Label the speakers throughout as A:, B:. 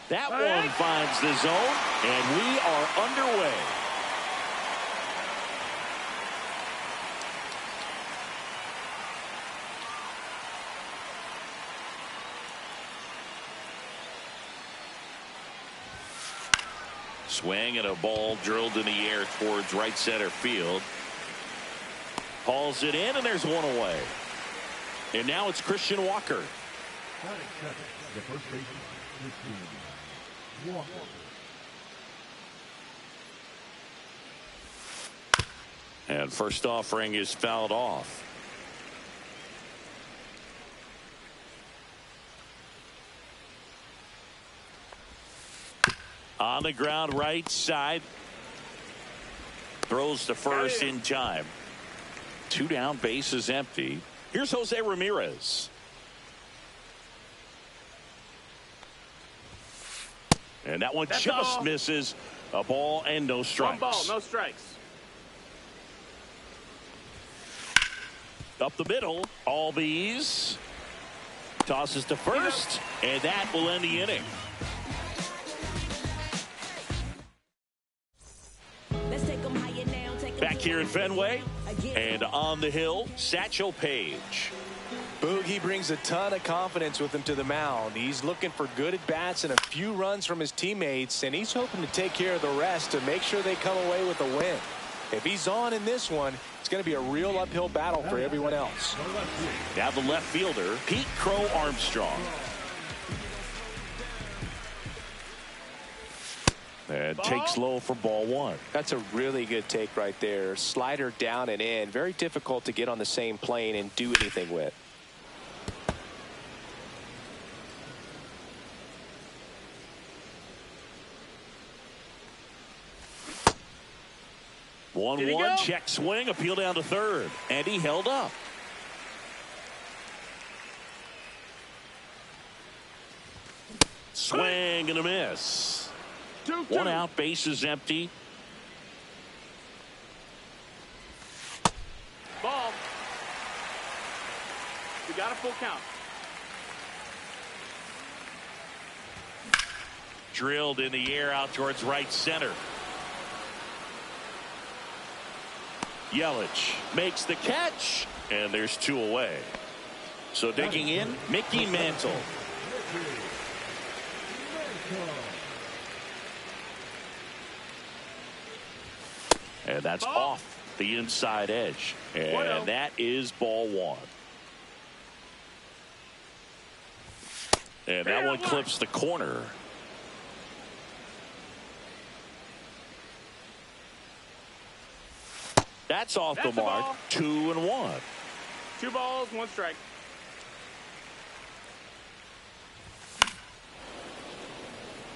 A: That one finds the zone, and we are underway. Swing and a ball drilled in the air towards right center field. Hauls it in, and there's one away. And now it's Christian Walker.
B: The first baseman, Walker.
A: And first offering is fouled off. On the ground right side. Throws to first in time. 2 down, bases empty. Here's Jose Ramirez. And that one just misses. A ball and no strikes.
C: One ball, no strikes.
A: Up the middle, Albies tosses to first, and that will end the inning. Back here at Fenway, and on the hill, Satchel Paige.
D: Boogie brings a ton of confidence with him to the mound. He's looking for good at-bats and a few runs from his teammates, and he's hoping to take care of the rest to make sure they come away with a win. If he's on in this one, it's going to be a real uphill battle for everyone else.
A: Now the left fielder, Pete Crow Armstrong. And takes low for ball one.
D: That's a really good take right there. Slider down and in. Very difficult to get on the same plane and do anything with.
A: One check swing, appeal down to third, and he held up. Swing and a miss.
C: 2-2.
A: One out, bases empty.
C: Ball. We got a full count.
A: Drilled in the air out towards right center. Yelich makes the catch, and there's 2 away. So digging in, Mickey Mantle. And that's off the inside edge. And that is ball one. And that one clips the corner. That's off the mark. 2-1.
C: 2 balls, 1 strike.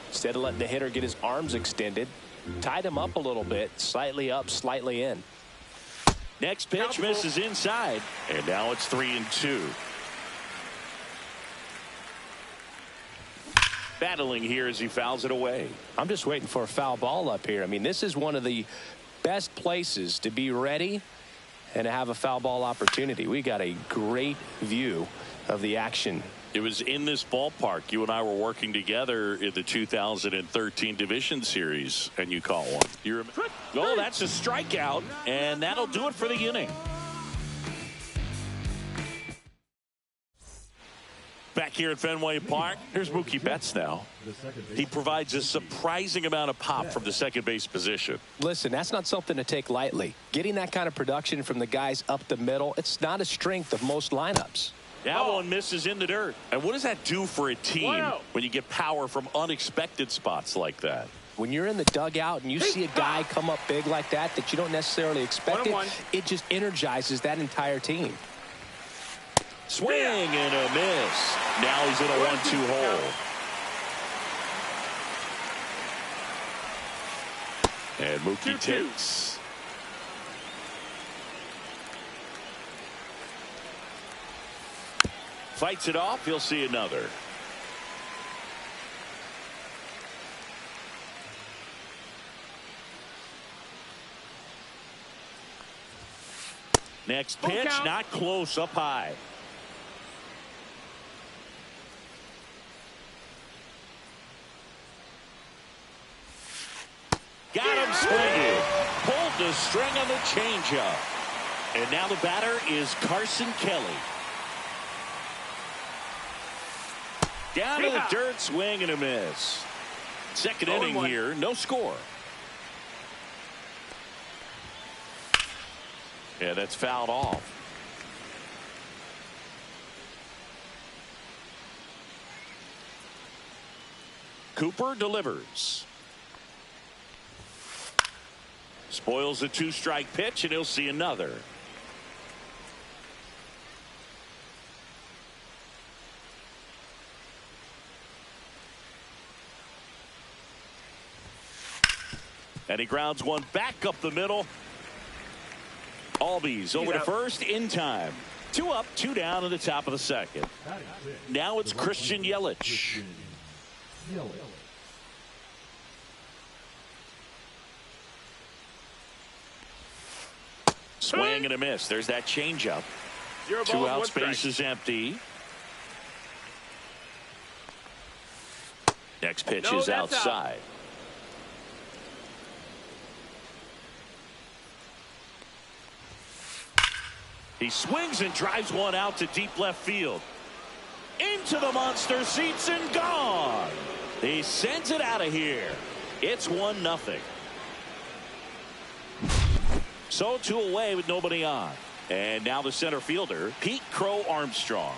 D: Instead of letting the hitter get his arms extended, tied him up a little bit, slightly up, slightly in.
A: Next pitch misses inside, and now it's 3-2. Battling here as he fouls it away.
D: I'm just waiting for a foul ball up here. I mean, this is one of the best places to be ready and to have a foul ball opportunity. We got a great view of the action.
A: It was in this ballpark. You and I were working together in the 2013 Division Series, and you caught one. You remember? Oh, that's a strikeout, and that'll do it for the inning. Back here at Fenway Park, here's Mookie Betts now. He provides a surprising amount of pop from the second base position.
D: Listen, that's not something to take lightly. Getting that kind of production from the guys up the middle, it's not a strength of most lineups.
A: That one misses in the dirt. And what does that do for a team when you get power from unexpected spots like that?
D: When you're in the dugout and you see a guy come up big like that you don't necessarily expect it just energizes that entire team.
A: Swing and a miss. Now he's in a 1-2 hole. And Mookie takes. Fights it off. He'll see another. Next pitch, not close, up high. Got him swinging. Pulled the string on the changeup. And now the batter is Carson Kelly. Down to the dirt, swing and a miss. Second inning here, no score. Yeah, that's fouled off. Cooper delivers. Spoils a two-strike pitch, and he'll see another. And he grounds one back up the middle. Albies over to first in time. 2 up, 2 down in the top of the second. Now it's Christian Yelich. Swing and a miss. There's that changeup. 2 out, space is empty. Next pitch is outside. He swings and drives one out to deep left field. Into the monster seats and gone. He sends it out of here. It's 1-0. So 2 away with nobody on. And now the center fielder, Pete Crow Armstrong.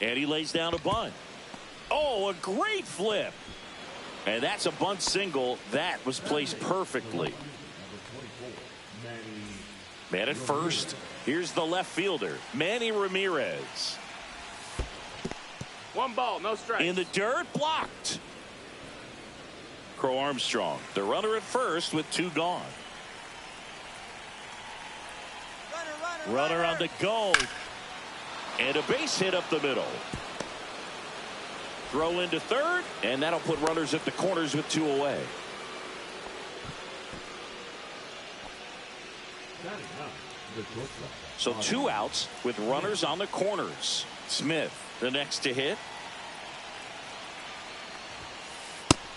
A: And he lays down a bunt. Oh, a great flip. And that's a bunt single. That was placed perfectly. Man at first. Here's the left fielder, Manny Ramirez.
C: 1 ball, no strike.
A: In the dirt, blocked. Crow Armstrong, the runner at first with 2 gone. Runner on the go. And a base hit up the middle. Throw into third, and that'll put runners at the corners with 2 away. So 2 outs with runners on the corners. Smith, the next to hit.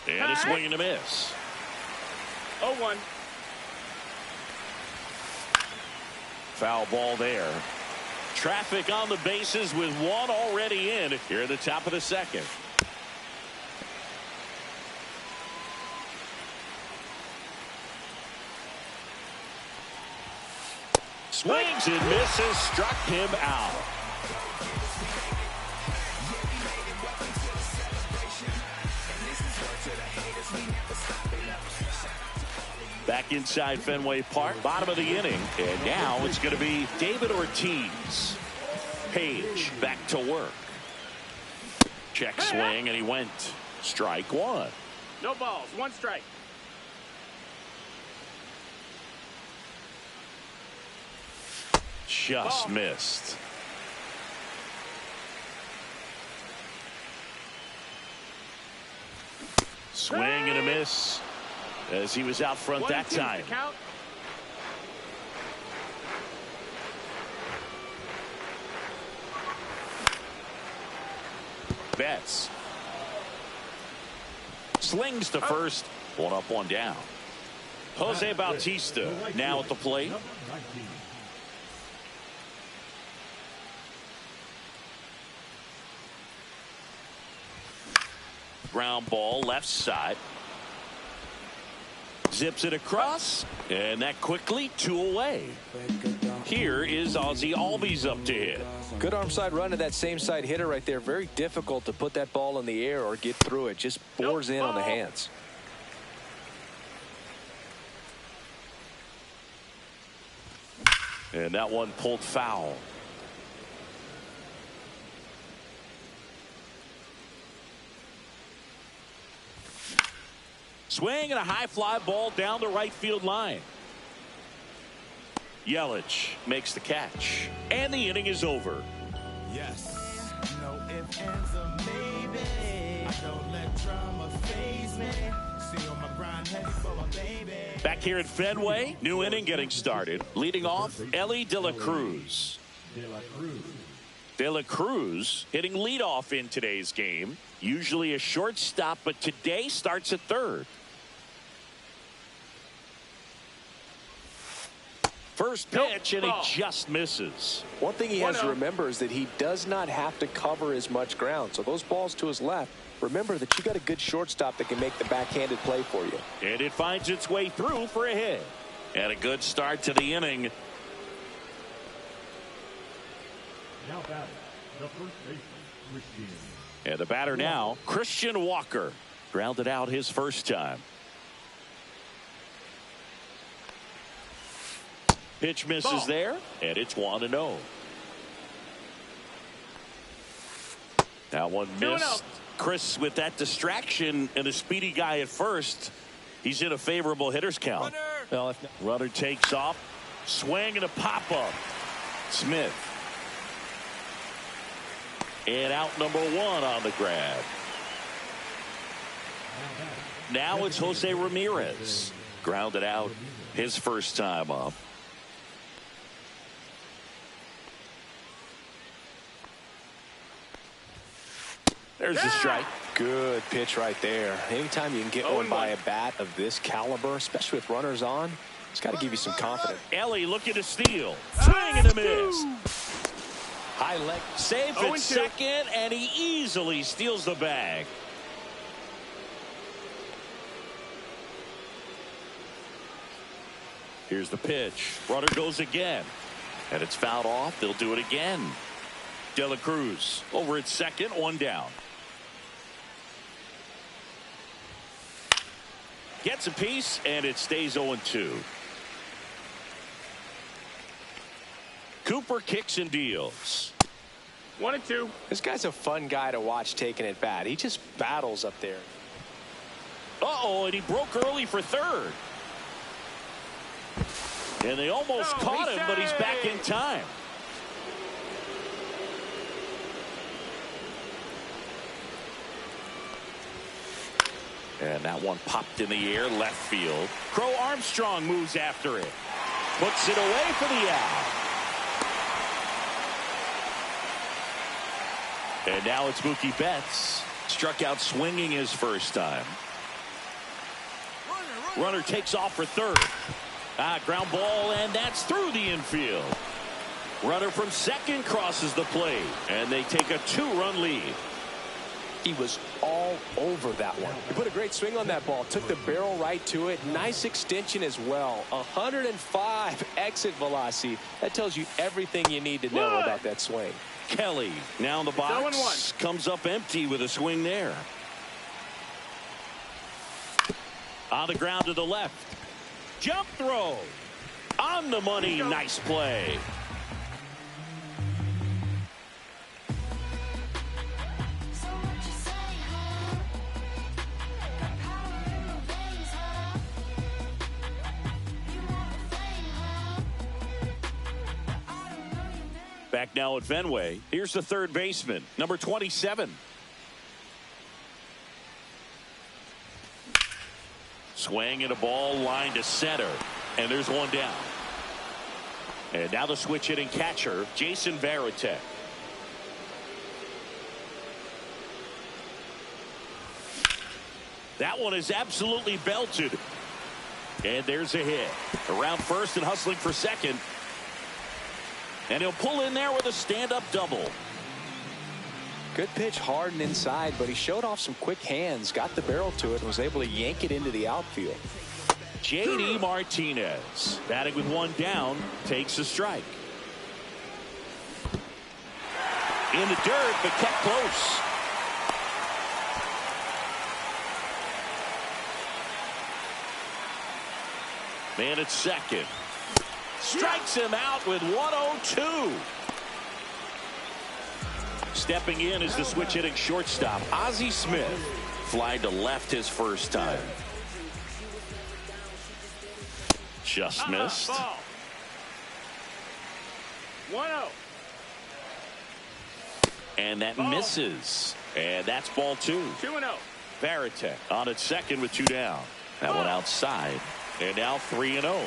A: And a swing and a miss.
C: 0-1.
A: Foul ball there. Traffic on the bases with 1 already in here at the top of the second. Swings and misses, struck him out. Back inside Fenway Park, bottom of the inning, and now it's going to be David Ortiz. Page back to work. Check swing, and he went. Strike 1.
C: No balls, 1 strike.
A: Just missed. Swing and a miss as he was out front that time. Betts slings to first. 1 up, 1 down. Jose Bautista now at the plate. Ground ball left side. Zips it across, and that quickly 2 away. Here is Ozzie Albies up to hit.
D: Good arm side run to that same side hitter right there. Very difficult to put that ball in the air or get through it. Just bores in on the hands.
A: And that one pulled foul. Swing and a high fly ball down the right field line. Yelich makes the catch. And the inning is over.
E: Yes. No ifs, ands, or maybe. I don't let drama faze me. See on my grind heavy for my baby.
A: Back here at Fenway, new inning getting started. Leading off, Ellie De La Cruz. De La Cruz hitting leadoff in today's game. Usually a shortstop, but today starts at third. First pitch, and he just misses.
D: One thing he has to remember is that he does not have to cover as much ground. So those balls to his left, remember that you got a good shortstop that can make the backhanded play for you.
A: And it finds its way through for a hit. And a good start to the inning.
B: Now batting, the first baseman, Christian.
A: And the batter now, Christian Walker. Grounded out his first time. Pitch misses there, and it's 1-0. That one missed. Chris, with that distraction and a speedy guy at first, he's in a favorable hitter's count.
D: Well,
A: Runner takes off. Swing and a pop-up. Smith. And out number one on the grab. Now it's Jose Ramirez. Grounded out his first time up. There's the strike.
D: Good pitch right there. Anytime you can get one by a bat of this caliber, especially with runners on, it's got to give you some confidence.
A: Ellie looking to steal. Swing and a miss.
D: High leg.
A: Safe at second, and he easily steals the bag. Here's the pitch. Runner goes again. And it's fouled off. They'll do it again. De La Cruz over at second, one down. Gets a piece, and it stays 0-2. Cooper kicks and deals.
C: 1-2.
D: This guy's a fun guy to watch taking at bat. He just battles up there.
A: Uh-oh, and he broke early for third. And they almost caught him, but he's back in time. And that one popped in the air, left field. Crow Armstrong moves after it. Puts it away for the out. And now it's Mookie Betts. Struck out swinging his first time. Runner takes off for third. Ground ball, and that's through the infield. Runner from second crosses the plate, and they take a 2-run lead.
D: He was all over that one. He put a great swing on that ball. Took the barrel right to it. Nice extension as well. 105 exit velocity. That tells you everything you need to know about that swing.
A: Kelly now in the box. Comes up empty with a swing there. On the ground to the left. Jump throw. On the money. Nice play. Back now at Fenway. Here's the third baseman, number 27. Swing and a ball line to center. And there's one down. And now the switch hitting catcher, Jason Varitek. That one is absolutely belted. And there's a hit. Around first and hustling for second. And he'll pull in there with a stand-up double.
D: Good pitch, hard and inside, but he showed off some quick hands, got the barrel to it, and was able to yank it into the outfield.
A: J.D. Martinez, batting with one down, takes a strike. In the dirt, but kept close. Man at second. Strikes him out with 102. Stepping in is the switch hitting shortstop, Ozzie Smith. Fly to left his first time. Just missed.
C: 1-0.
A: And that misses. And that's ball two.
C: 2-0.
A: Varitek on at second with two down. That one outside. And now 3-0.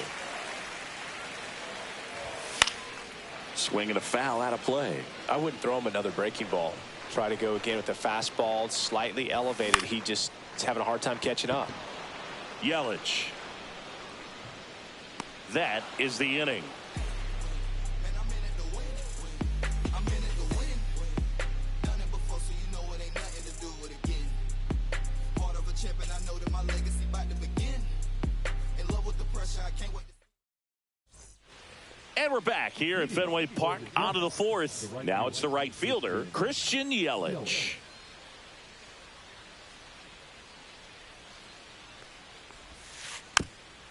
A: Swing and a foul out of play.
D: I wouldn't throw him another breaking ball. Try to go again with the fastball, slightly elevated. He just is having a hard time catching up.
A: Yelich. That is the inning. And we're back here at Fenway Park. On to the fourth. Now it's the right fielder, Christian Yelich.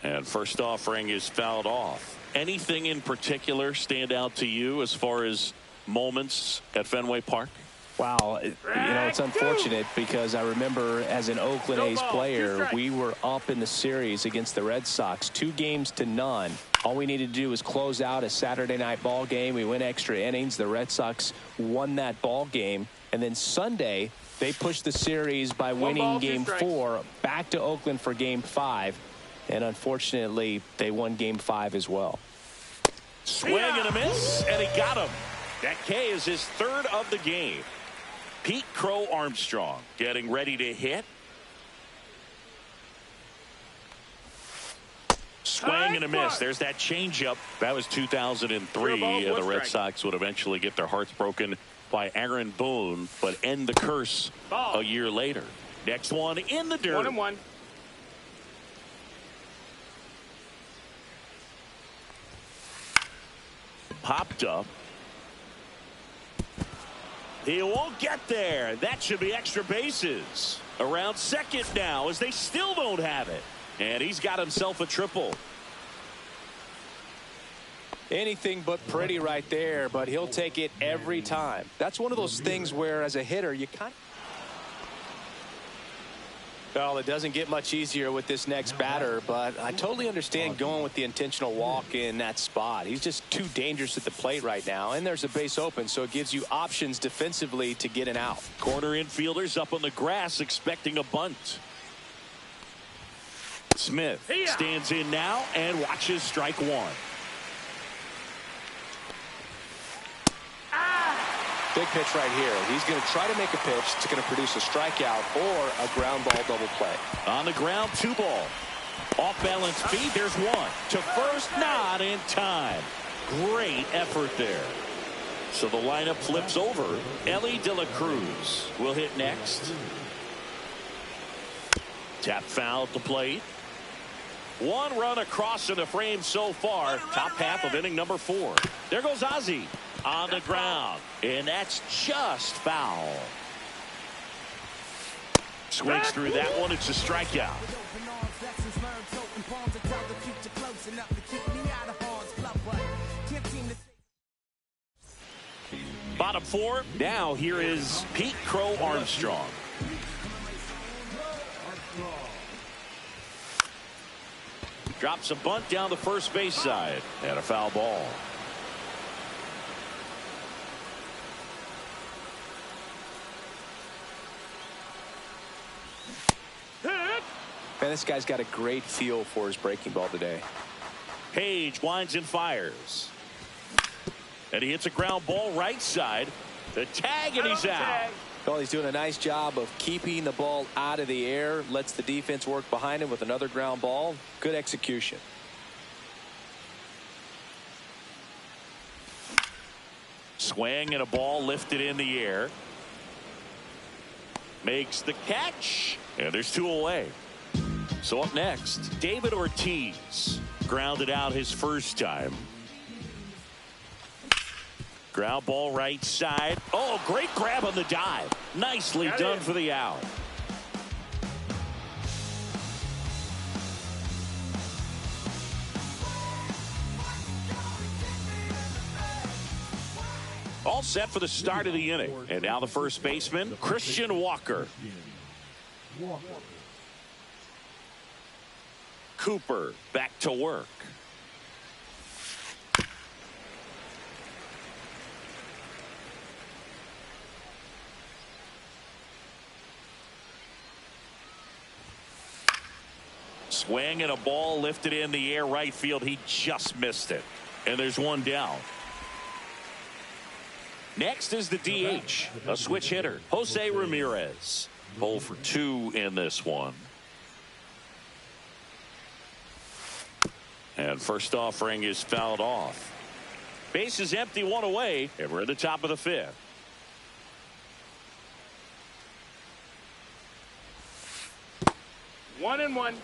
A: And first offering is fouled off. Anything in particular stand out to you as far as moments at Fenway Park?
D: Wow, it's unfortunate because I remember as an Oakland A's player, we were up in the series against the Red Sox, 2-0. All we needed to do was close out a Saturday night ball game. We went extra innings. The Red Sox won that ball game. And then Sunday, they pushed the series by winning Game 4 back to Oakland for Game 5. And unfortunately, they won Game 5 as well.
A: Swing and a miss, and he got him. That K is his third of the game. Pete Crow Armstrong getting ready to hit. Swing and a miss. There's that changeup. That was 2003. The Red Sox would eventually get their hearts broken by Aaron Boone, but end the curse a year later. Next one in the dirt.
C: 1-1.
A: Popped up. He won't get there. That should be extra bases. Around second now as they still don't have it. And he's got himself a triple.
D: Anything but pretty right there, but he'll take it every time. That's one of those things where as a hitter you kind of... Well, it doesn't get much easier with this next batter, but I totally understand going with the intentional walk in that spot. He's just too dangerous at the plate right now, and there's a base open, so it gives you options defensively to get an out.
A: Corner infielders up on the grass expecting a bunt. Smith stands in now and watches strike one.
D: Big pitch right here. He's going to try to make a pitch that's going to produce a strikeout or a ground ball double play.
A: On the ground, 2 ball. Off balance feed. There's one. To first, not in time. Great effort there. So the lineup flips over. Ellie De La Cruz will hit next. Tap foul at the plate. 1 run across in the frame so far. Top half of inning number 4. There goes Ozzie. On the ground, and that's just foul. Swings through that one. It's a strikeout. Bottom 4. Now here is Pete Crow Armstrong. Drops a bunt down the first base side and a foul ball.
D: Man, this guy's got a great feel for his breaking ball today.
A: Page winds and fires. And he hits a ground ball right side. The tag, and he's out.
D: Well, he's doing a nice job of keeping the ball out of the air. Lets the defense work behind him with another ground ball. Good execution.
A: Swing and a ball lifted in the air. Makes the catch. And there's 2 away. So up next, David Ortiz grounded out his first time. Ground ball right side. Oh, great grab on the dive. Nicely done for the out. All set for the start of the inning. And now the first baseman, Christian Walker. Cooper back to work. Swing and a ball lifted in the air right field. He just missed it. And there's one down. Next is the DH, a switch hitter, Jose Ramirez. 0 for 2 in this one. And first offering is fouled off. Base is empty, 1 away, and we're at the top of the 5th.
C: One and one.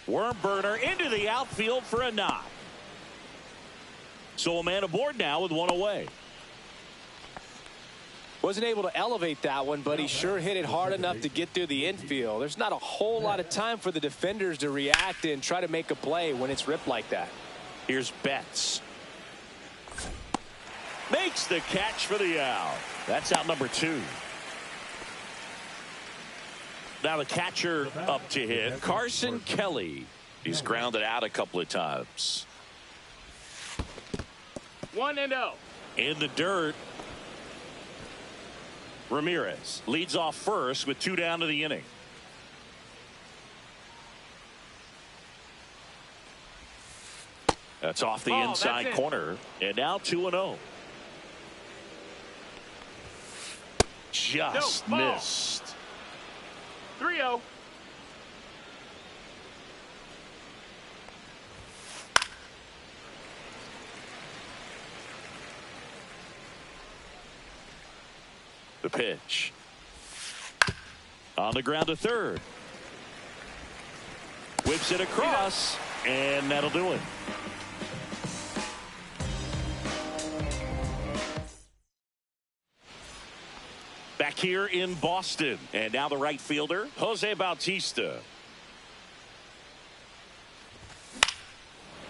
A: Worm burner into the outfield for a knock. So a man aboard now with 1 away.
D: Wasn't able to elevate that one, but he sure hit it hard enough to get through the infield. There's not a whole lot of time for the defenders to react and try to make a play when it's ripped like that.
A: Here's Betts. Makes the catch for the out. That's out number 2. Now the catcher up to hit, Carson Kelly. He's grounded out a couple of times.
C: 1-0.
A: In the dirt. Ramirez leads off first with 2 down to the inning. That's off the inside corner. And now 2-0. Just missed.
C: 3-0.
A: The pitch. On the ground to third. Whips it across, and that'll do it. Back here in Boston, and now the right fielder, Jose Bautista.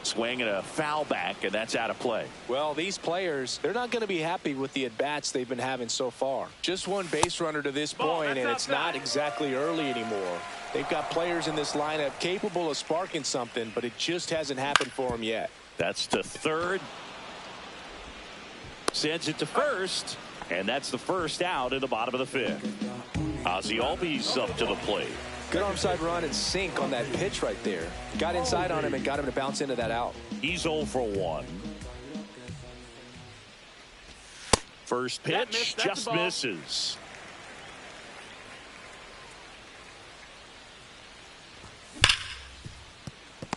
A: Swing and a foul back, and that's out of play.
D: Well, these players, they're not going to be happy with the at-bats they've been having so far. Just one base runner to this point, and it's not exactly early anymore. They've got players in this lineup capable of sparking something, but it just hasn't happened for them yet.
A: That's to third. Sends it to first, and that's the first out in the bottom of the 5th. Ozzie Albies up to the plate.
D: Good onside run and sink on that pitch right there. Got inside on him and got him to bounce into that out.
A: He's 0 for 1. First pitch just misses.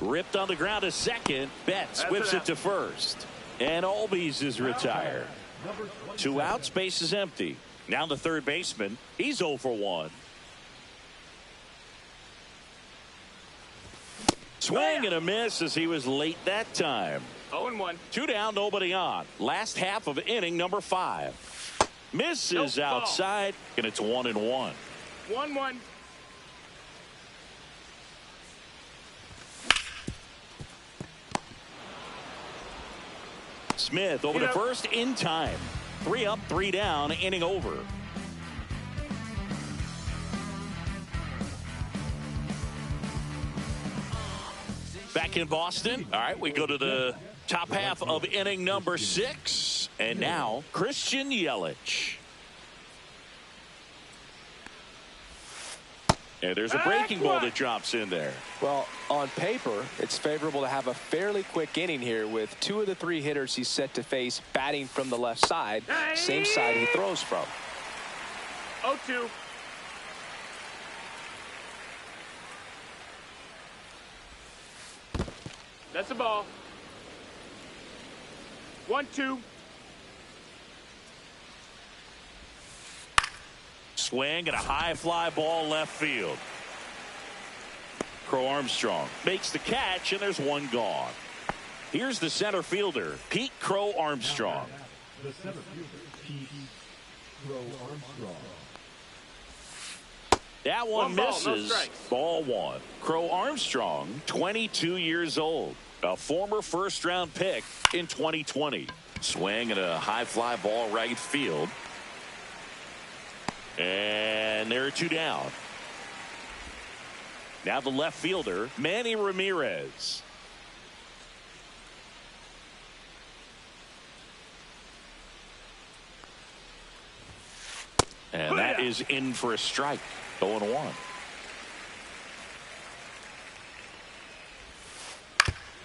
A: Ripped on the ground to second. Betts whips it to first. And Albies is retired. 2 outs, base is empty. Now the third baseman. He's 0 for 1. Swing and a miss as he was late that time.
C: 0-1.
A: 2 down, nobody on. Last half of inning number 5. Misses outside, and it's 1-1.
C: 1-1.
A: Smith over to first in time. 3 up, 3 down, inning over. Back in Boston. All right, we go to the top half of inning number 6. And now, Christian Yelich. And there's a breaking ball that drops in there.
D: Well, on paper, it's favorable to have a fairly quick inning here with 2 of the 3 hitters he's set to face batting from the left side, same side he throws from.
C: 0-2. That's a ball. 1-2.
A: Swing and a high fly ball left field. Crow Armstrong makes the catch, and there's 1 gone. Here's the center fielder, Pete Crow Armstrong.
B: The center fielder, Pete Crow Armstrong.
A: That one
C: ball,
A: misses.
C: no strikes.
A: Ball 1. Crow Armstrong, 22 years old. A former first-round pick in 2020. Swing and a high fly ball right field. And there are 2 down. Now the left fielder, Manny Ramirez. And that is in for a strike. 0-1.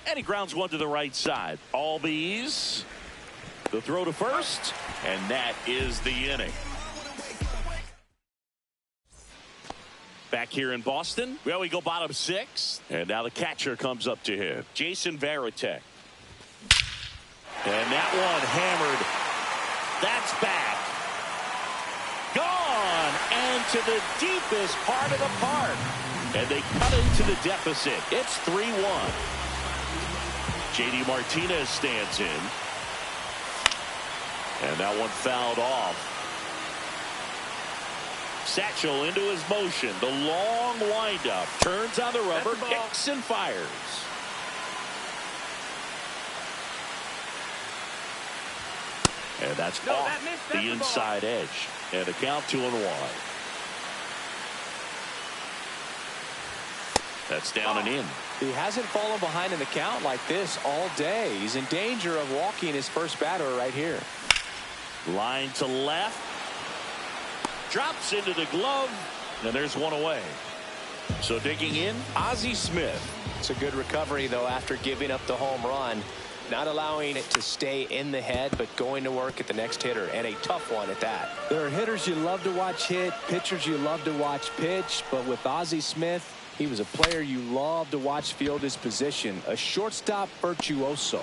A: And he grounds one to the right side. Albies. The throw to first. And that is the inning. Back here in Boston. Well, we go bottom 6. And now the catcher comes up to him. Jason Varitek. And that one hammered. That's back. Gone. And to the deepest part of the park. And they cut into the deficit. It's 3-1. J.D. Martinez stands in. And that one fouled off. Satchel into his motion. The long windup. Turns on the rubber. Kicks and fires. And that's off the inside edge. And the count 2-1. That's down and in.
D: He hasn't fallen behind in the count like this all day. He's in danger of walking his first batter right here.
A: Line to left. Drops into the glove. And there's one away. So digging in, Ozzie Smith.
D: It's a good recovery, though, after giving up the home run. Not allowing it to stay in the head, but going to work at the next hitter, and a tough one at that. There are hitters you love to watch hit, pitchers you love to watch pitch, but with Ozzie Smith, he was a player you love to watch field his position, a shortstop virtuoso.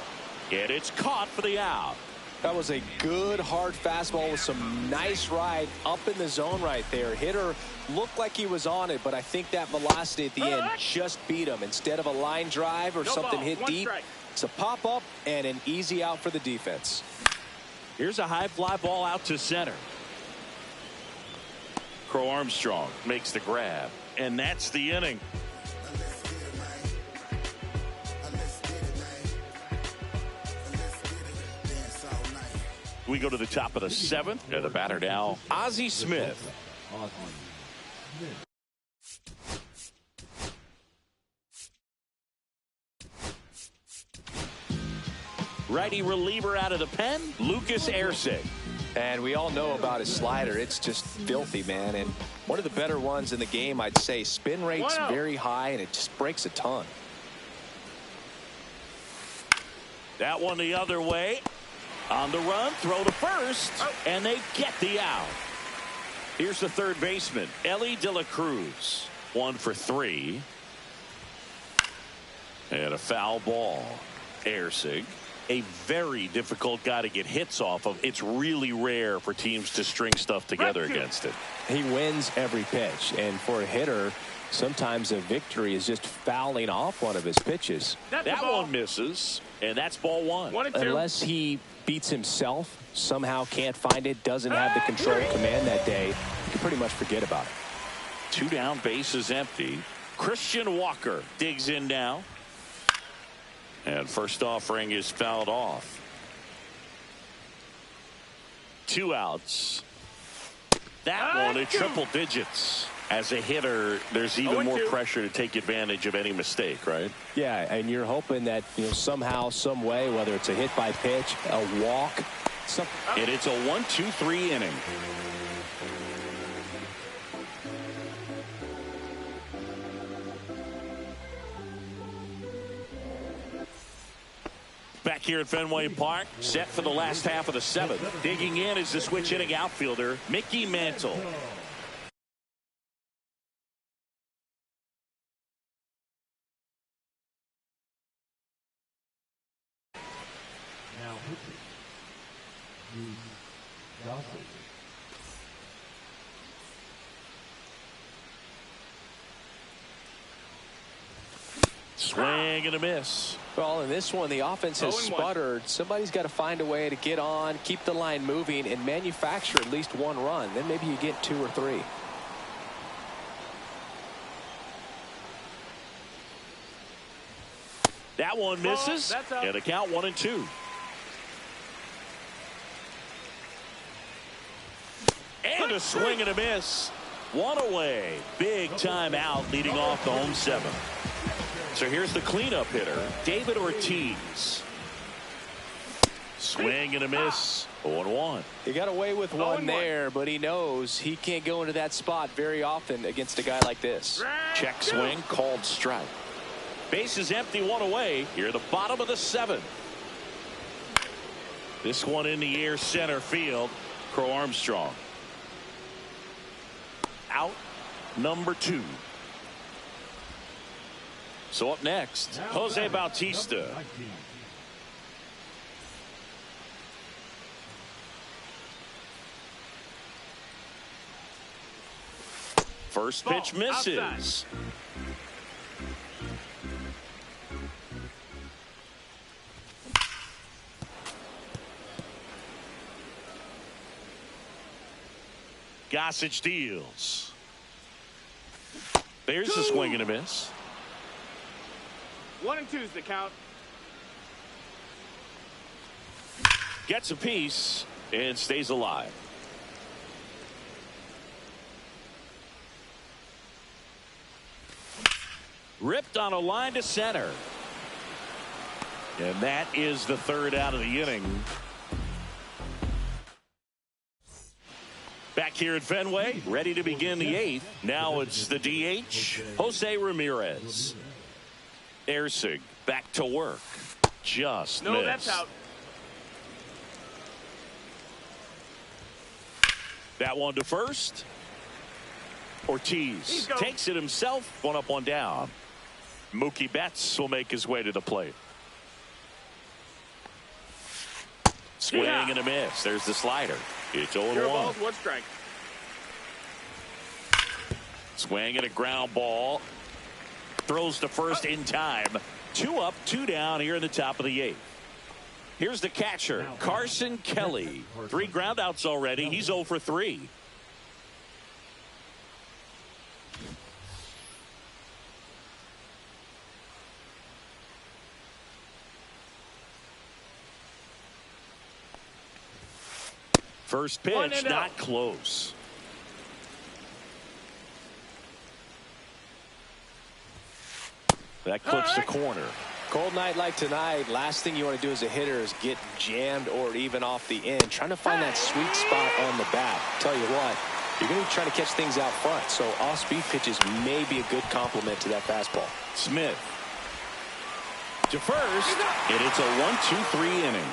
A: And it's caught for the out.
D: That was a good hard fastball with some nice ride up in the zone right there. Hitter looked like he was on it, but I think that velocity at the end just beat him. Instead of a line drive or something hit deep, it's a pop-up and an easy out for the defense.
A: Here's a high fly ball out to center. Crow Armstrong makes the grab. And that's the inning. We go to the top of the 7th. And the batter now, Ozzie Smith. Righty reliever out of the pen, Lucas Erceg.
D: And we all know about his slider. It's just filthy, man. And one of the better ones in the game, I'd say. Spin rate's very high, and it just breaks a ton.
A: That one the other way. On the run, throw to first, and they get the out. Here's the third baseman, Ellie De La Cruz. 1 for 3. And a foul ball. Erceg, a very difficult guy to get hits off of. It's really rare for teams to string stuff together against it.
D: He wins every pitch, and for a hitter, sometimes a victory is just fouling off one of his pitches.
A: That one misses, and that's ball 1.
D: Unless he beats himself, somehow can't find it, doesn't have the control command that day, you can pretty much forget about it.
A: 2 down, bases empty. Christian Walker digs in now. And first offering is fouled off. 2 outs. That one at triple digits. As a hitter, there's even more pressure to take advantage of any mistake, right?
D: Yeah, and you're hoping that, somehow, some way, whether it's a hit by pitch, a walk, something.
A: And it's a 1-2-3 inning. Back here at Fenway Park, set for the last half of the 7th. Digging in is the switch hitting outfielder, Mickey Mantle.
B: Now pitching. Gossett.
A: Swing and a miss.
D: Well, in this one, the offense has sputtered. Somebody's got to find a way to get on, keep the line moving, and manufacture at least 1 run. Then maybe you get 2 or 3.
A: That one misses. And a count 1-2. And a swing and a miss. 1 away. Big time out leading off the home 7th. So here's the cleanup hitter, David Ortiz. Swing and a miss. 0-1.
D: He got away with one there, but he knows he can't go into that spot very often against a guy like this.
A: Check swing, called strike. Base is empty, one away. Here, the bottom of the seventh. This one in the air, center field. Crow Armstrong. Out, number 2. So up next, Jose Bautista. First pitch misses.
C: Outside.
A: Gossage deals. There's a swing and a miss.
C: 1 and 2's the count.
A: Gets a piece and stays alive. Ripped on a line to center. And that is the third out of the inning. Back here at Fenway, ready to begin the 8th. Now it's the DH, Jose Ramirez. Ersig back to work. Just
C: No,
A: missed.
C: that's out.
A: That one to first. Ortiz takes it himself. One up, one down. Mookie Betts will make his way to the plate. Swing and a miss. There's the slider. It's 0-1.
C: 0 balls, 1 strike.
A: Swing and a ground ball. Throws to first in time. 2 up, 2 down here in the top of the 8th. Here's the catcher, Carson Kelly. 3 groundouts already. He's 0 for 3. First pitch, not close. That clips the corner.
D: Cold night like tonight, last thing you want to do as a hitter is get jammed or even off the end. Trying to find that sweet spot on the bat. Tell you what, you're going to be trying to catch things out front, so off-speed pitches may be a good complement to that fastball.
A: Smith to first, and it's a 1-2-3 inning.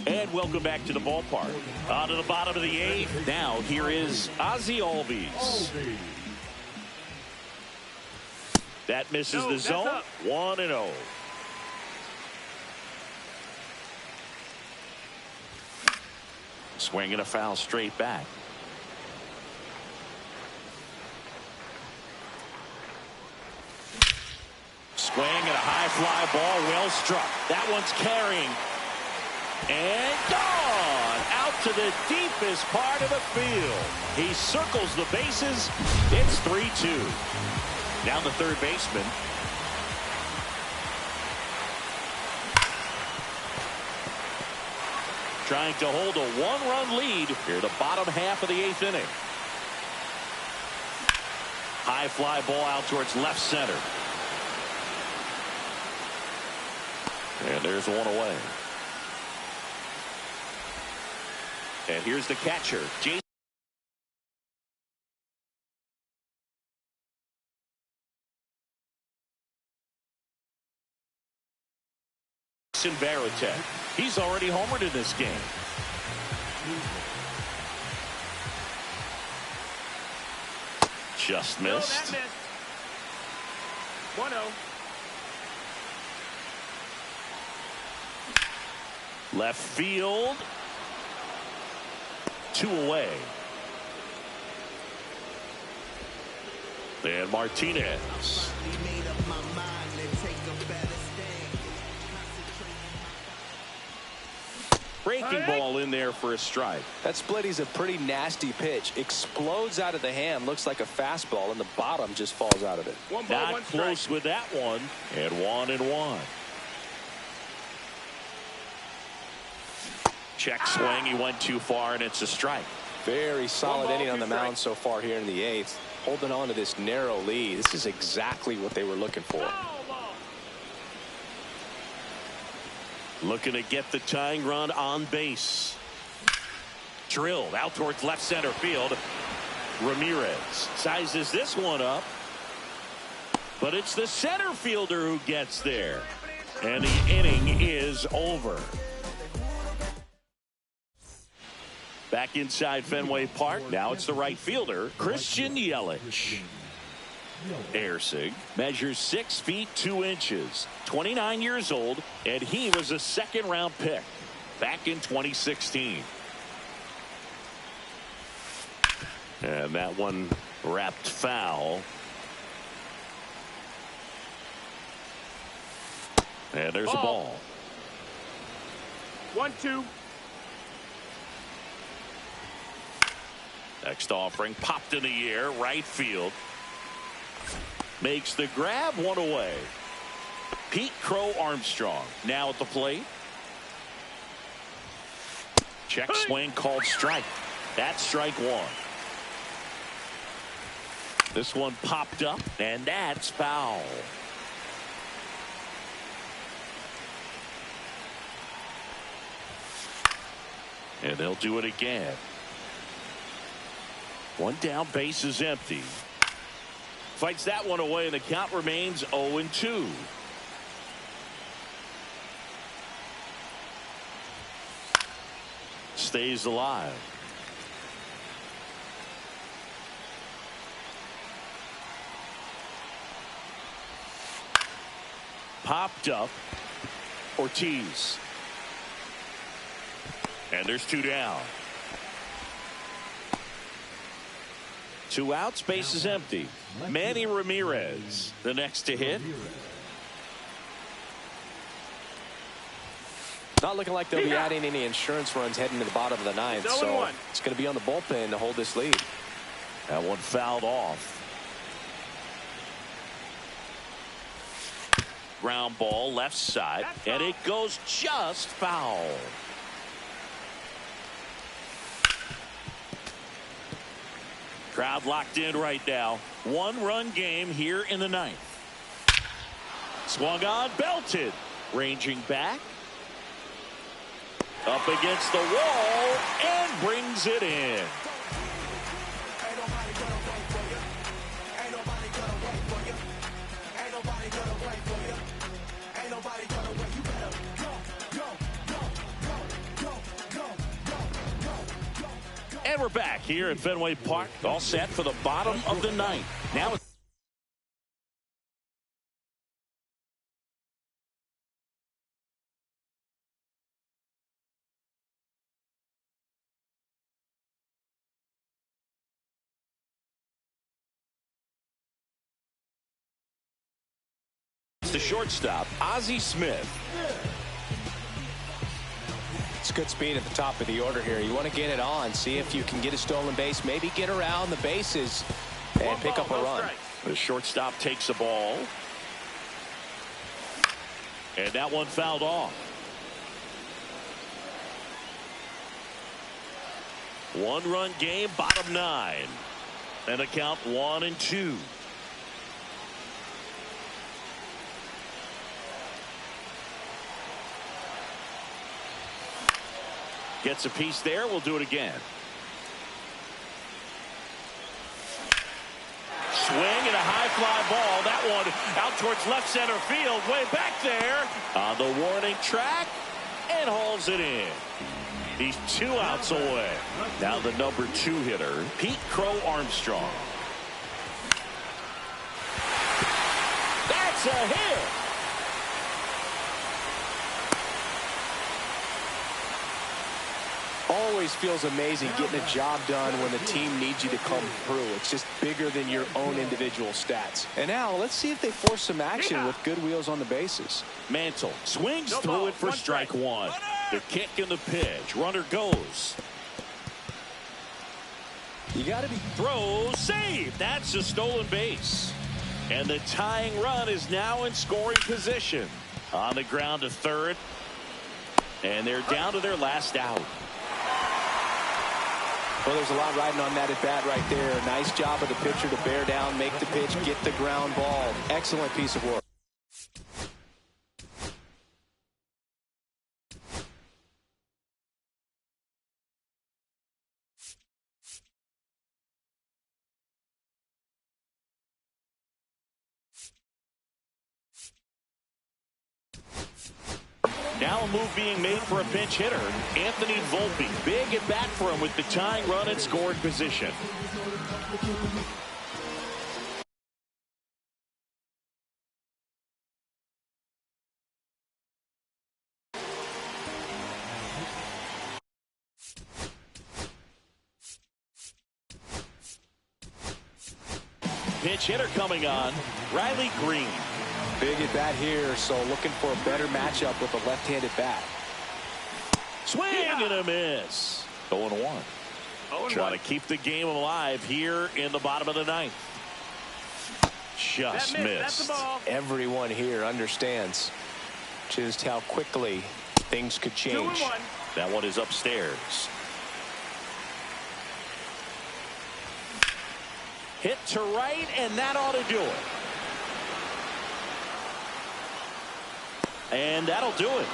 A: And welcome back to the ballpark. On to the bottom of the 8th. Now here is Ozzie Albies. That misses the zone. 1-0. Swing and a foul straight back. Swing and a high fly ball, well struck. That one's carrying. And gone out to the deepest part of the field. He circles the bases. It's 3-2. Now the third baseman. Trying to hold a 1-run lead here, the bottom half of the 8th inning. High fly ball out towards left center. And there's one away. And here's the catcher, Jason Varitek. He's already homered in this game. Just missed.
C: 1-0.
A: Left field. 2 away. And Martinez. Breaking ball in there for a strike.
D: That splitty's a pretty nasty pitch. Explodes out of the hand. Looks like a fastball, and the bottom just falls out of it.
C: 1 ball,
A: Not
C: 1
A: close
C: strike.
A: with that one. And 1-1. Check swing. He went too far, and it's a strike.
D: Very solid
C: 1 ball,
D: inning on
C: 2
D: the mound
C: strikes.
D: so far here in the 8th. Holding on to this narrow lead. This is exactly what they were looking for.
A: Looking to get the tying run on base. Drilled out towards left center field. Ramirez sizes this one up. But it's the center fielder who gets there. And the inning is over. Back inside Fenway Park. Now it's the right fielder, Christian Yelich. Ersig measures 6 feet 2 inches, 29 years old, and he was a second-round pick back in 2016. And that one wrapped foul. And there's a ball.
C: 1-2.
A: Next offering popped in the air, right field. Makes the grab, one away. Pete Crow Armstrong now at the plate. Check swing called strike. That's strike one. This one popped up, and that's foul. And they'll do it again. One down, base is empty. Fights that one away, and the count remains 0-2. Stays alive. Popped up. Ortiz. And there's 2 down. 2 outs, base is empty. Manny Ramirez, the next to hit.
D: Not looking like they'll be adding any insurance runs heading to the bottom of the ninth, so it's going to be on the bullpen to hold this lead.
A: That one fouled off. Ground ball left side, and it goes just foul. Crowd locked in right now. 1-run game here in the ninth. Swung on, belted. Ranging back. Up against the wall and brings it in. And we're back here at Fenway Park, all set for the bottom of the ninth. Now it's the shortstop, Ozzie Smith.
D: It's good speed at the top of the order here. You want to get it on, see if you can get a stolen base, maybe get around the bases and pick up a run.
A: The shortstop takes a ball. And that one fouled off. 1-run game, bottom 9. And the count 1-2. Gets a piece there. We'll do it again. Swing and a high fly ball. That one out towards left center field. Way back there on the warning track and hauls it in. He's 2 outs away. Now the number 2 hitter, Pete Crow Armstrong. That's a hit.
D: Always feels amazing getting a job done when the team needs you to come through. It's just bigger than your own individual stats. And now let's see if they force some action with good wheels on the bases.
A: Mantle swings through it for strike one. The kick and the pitch. Runner goes.
D: You got to be
A: throw, save. That's a stolen base. And the tying run is now in scoring position. On the ground to third. And they're down to their last out.
D: Well, there's a lot riding on that at bat right there. Nice job of the pitcher to bear down, make the pitch, get the ground ball. Excellent piece of work.
A: Now a move being made for a pinch hitter, Anthony Volpe. Big at bat for him with the tying run in scoring position. Pinch hitter coming on, Riley Green.
D: Big at bat here, so looking for a better matchup with a left-handed bat.
A: Swing and a miss. 0-1. Trying to keep the game alive here in the bottom of the ninth. Just missed.
C: That's the ball.
D: Everyone here understands just how quickly things could change.
C: 2-1.
A: That one is upstairs. Hit to right, and that ought to do it. And that'll do it.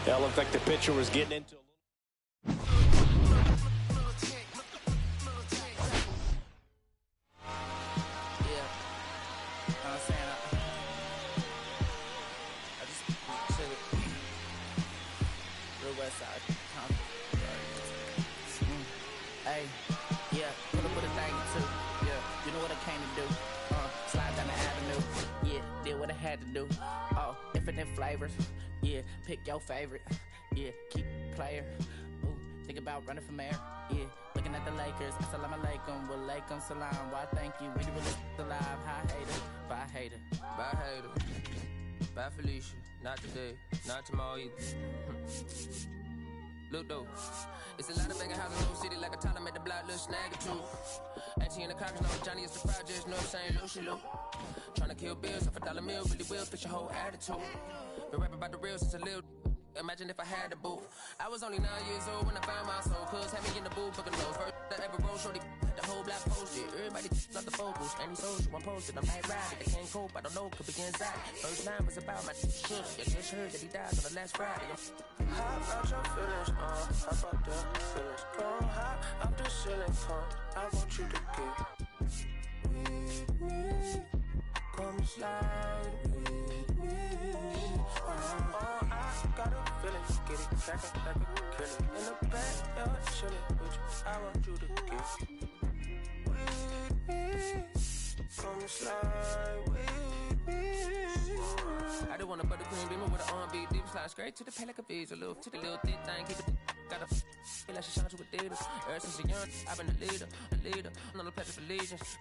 D: That looked like the pitcher was getting into a little.
F: Hey, yeah, put up with a thing or two. Yeah, you know what I came to do. Slide down the avenue. Yeah, did what I had to do. Oh, infinite flavors. Yeah, pick your favorite. Yeah, keep player. Ooh, think about running for mayor. Yeah, looking at the Lakers. Assalamu alaikum, wa alaikum salam. Why thank you, we the realest alive. Hi hater, bye hater.
G: Bye hater, bye Felicia. Not today, not tomorrow either. Look though, it's a lot of banging houses in no city like a toddler made the block little snag or two. Auntie in the cockers know Johnny is the projects, know what I'm saying, Lucy Lou. Tryna kill bills off $1 meal, really will fix your whole attitude. Been rapping about the real since a little. Imagine if I had the booth. I was only 9 years old when I found my soul. Cuz had me in the booth, booking those first that ever rolled, shorty. The whole block posted. Everybody not the focus. Any social, I'm posted. I'm night riding. I can't cope, I don't know, could be anxiety. First line was about my shook. You just heard that he died on the last Friday.
H: How about your feelings, how about the feelings? Come high, I'm the ceiling, I want you to get with me. Come slide with me. I got a feeling, get it crackin' like a killer. In the backyard, chillin' with you, I want you to get with me. Come slide with me.
G: I just want a buttercream beamer with an R&B deep slide straight to the pay like a visa. Little titty, little thick thing, keep it. Got a feel like she shines with Adidas. Ever since a young, I've been a leader. I'm not a pledge of allegiance.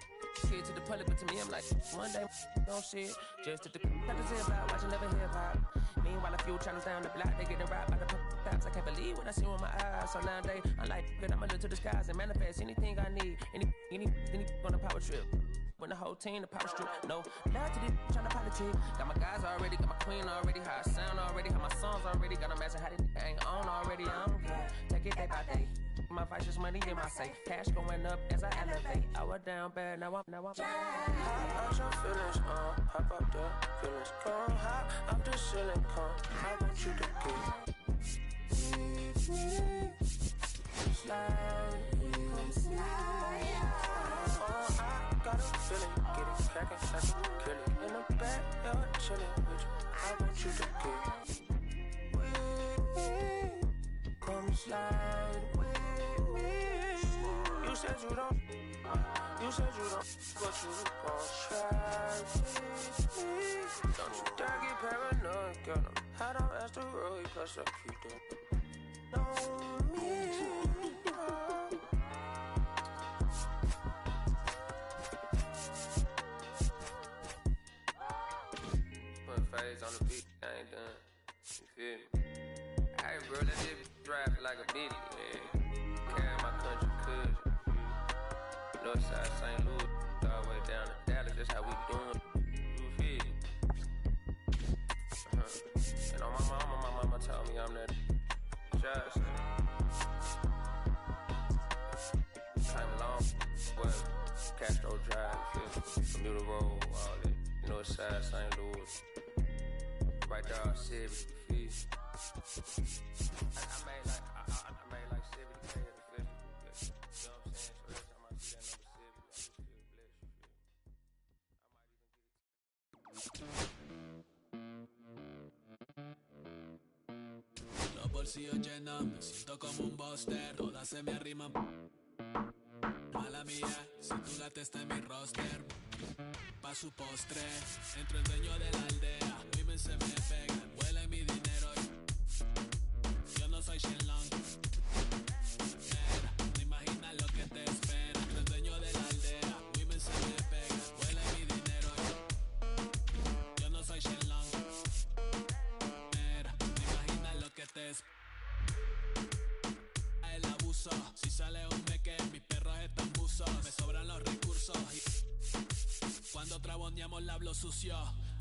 G: Kid to the public, but to me, I'm like, one day, don't see it. Just to the zip out, watching never hip hop. Meanwhile, a few channels down the block, they getting robbed by the cops. I can't believe what I see with my eyes. So nowadays, I'm like, good, I'ma look to the skies and manifest anything I need. Any on a power trip. When the whole team, the power strip. No, now to this tryna politic. Got my guys already, got my queen already, how I sound already, how my songs already. Got a master how they ain't on already. I don't care. Take it day by day. My vice is money in my safe. Cash going up as I elevate. I was down bad, now I'm.
H: How about your feelings, how about the feelings? Come high, I'm the ceiling, I want you to get with me. Slide with me. I got a feeling, get it crackin' like a killer. In the backyard, chillin' with you, I want you to get with me. Come slide with me. You said you don't, but you gon' try with me. Don't you dare get paranoid, girl, I'm hot on asteroid, plus I keep them. Know me.
G: Phase on the beat, I ain't done. You feel me? Hey, bro, let this drive like a bitty, man. Carry my country cousin. Northside St. Louis, all the way down to Dallas, that's how we doing. You feel me? And on my mama told me I'm that child. Came along, well, Castro Drive, you feel me? Bermuda Road, all that. Northside St. Louis. Right there, 70, you feel me? I made like 70K at the festival. You know what I'm saying? So every time I see that number 70, I just feel blessed, you feel me? I might even get it.
E: bolsillo lleno, me siento como un buster. Todas se me arriman. Mala mía, si tu gata está en mi roster. Pa' su postre, entro el dueño de la aldea. Women se me pegan, vuela mi dinero. Yo no soy Shenlong. No imaginas lo que te espera. Entro el dueño de la aldea. Women se me pegan, vuela mi dinero. Yo no soy Shenlong. No imaginas lo que te espera. El abuso, si sale un meque, mis perros están buzos. Me sobran los recursos y cuando traboneamos la hablo sucio.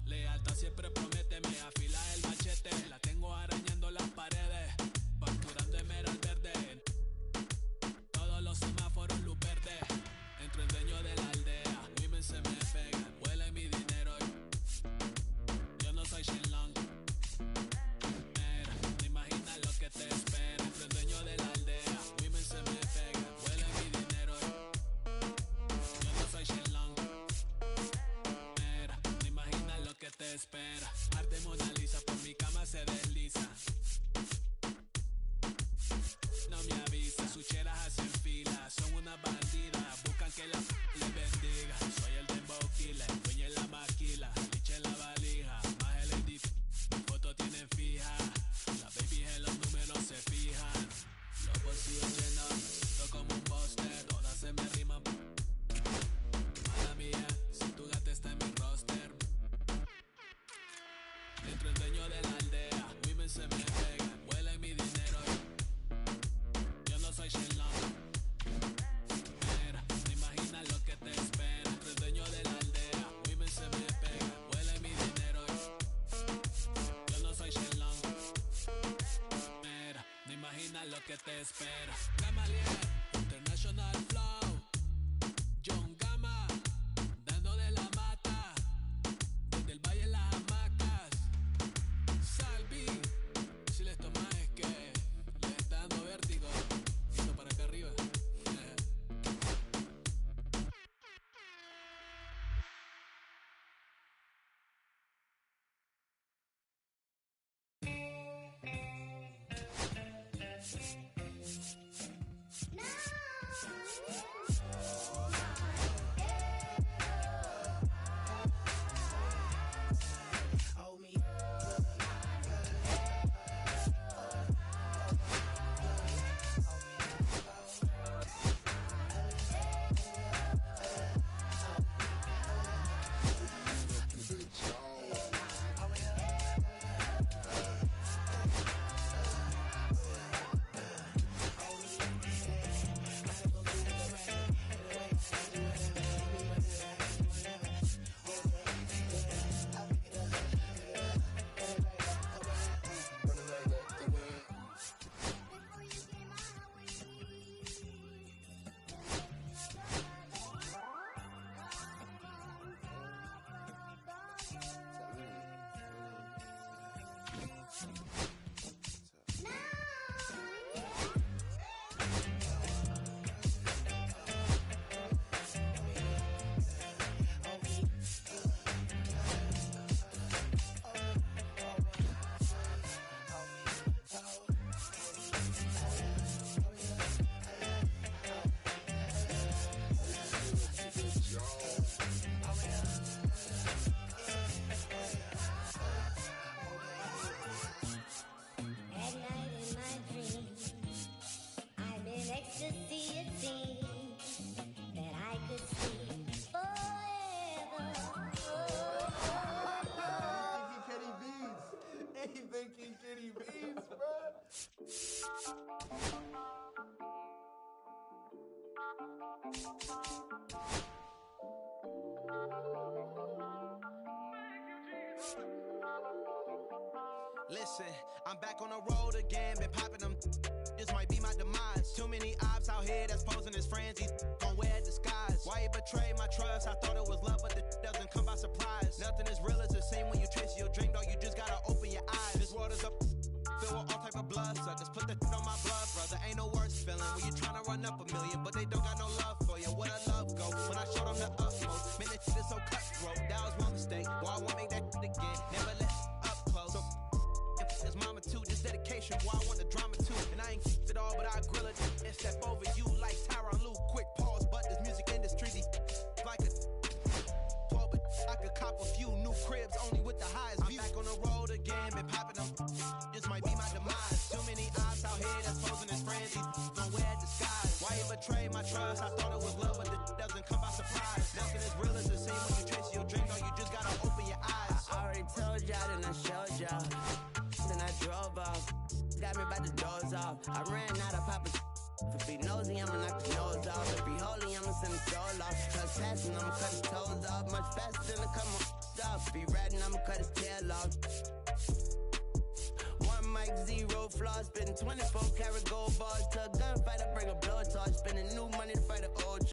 E: Lealtad siempre prométeme, afila el machete. La tengo arañando las paredes, facturando emerald verde. Todos los semáforos luz verde. Entro el dueño de la aldea. Women se me pegan, huele mi dinero. Yo no soy Shenlong. Mira, no imaginas lo que te espera. Entro el dueño de la aldea. Women se me pegan, huele mi dinero. Yo no soy Shenlong. Mira, no imaginas lo que te espera. Arte Mona Lisa, por mi cama se desliza. No me avisa, sus cheras hacen fila. Son unas bandidas, buscan que la les bendiga. Soy el dembow killer, dueño en la maquila. Liche en la valija, más el AD. Mi foto tienen fija. Las babies en los números se fijan. Los bolsillos llenos, me siento como un buster. Todas se me riman. Mala mía, si tu gata está en mi roster. Dentro el dueño de la aldea. Women se me pegan, huele mi dinero. Yo no soy Shenlong. Mira, no imaginas lo que te espera. Entre el dueño de la aldea. Women se me pegan, huele mi dinero. Yo no soy Shenlong. Mira, no imaginas lo que te espera. Gamaliel, International Flow. John Gama, dando de la mata. Desde el valle en las hamacas. Salvi, si les tomas es que les está dando vértigo. Yendo para acá arriba.
I: Listen, I'm back on the road again, been popping them. This might be my demise. Too many ops out here that's posing as friends. These gon' wear disguise. Why you betray my trust? I thought it was love, but the doesn't come by surprise. Nothing as real as the same when you chase your dream, dog. You just gotta open your eyes. This world is up, filled with all type of blood suckers. Put the on my blood, brother. Ain't no worse feeling when you tryna run up a million, but they don't got no love for you. Where the love go? When I showed them the utmost, man, this shit is so cutthroat. That was one mistake. Boy, I won't make that shit again. Never let up close. So his mama too, just dedicate vacation, boy, I want the drama too. And I ain't it all, but I grill it and step over you like Tyronn Lue. Quick pause, but this music industry, these like a 12, but I could cop a few new cribs only with the highest view. I'm back on the road again, been popping them. This might be my demise. Too many ops out here that's posing as friends. These don't wear disguise. Why you betray my trust? I thought it was love, but it doesn't come by surprise. Nothing as real as the same when you chase your dreams. No, you just gotta open your eyes.
J: I already told y'all, then I showed y'all. Then I drove off. Got me by the doors off. I ran out of Papa. If it be nosy, I'ma knock the nose off. If be holy, I'ma send the soul off. Cause passing, I'ma cut his toes off. Much faster than a couple off. Be ratting, I'ma cut his tail off. One mic, zero flaws. Spitting 24 karat gold bars to a gunfight. I bring a blowtorch. Spending new money to fight an old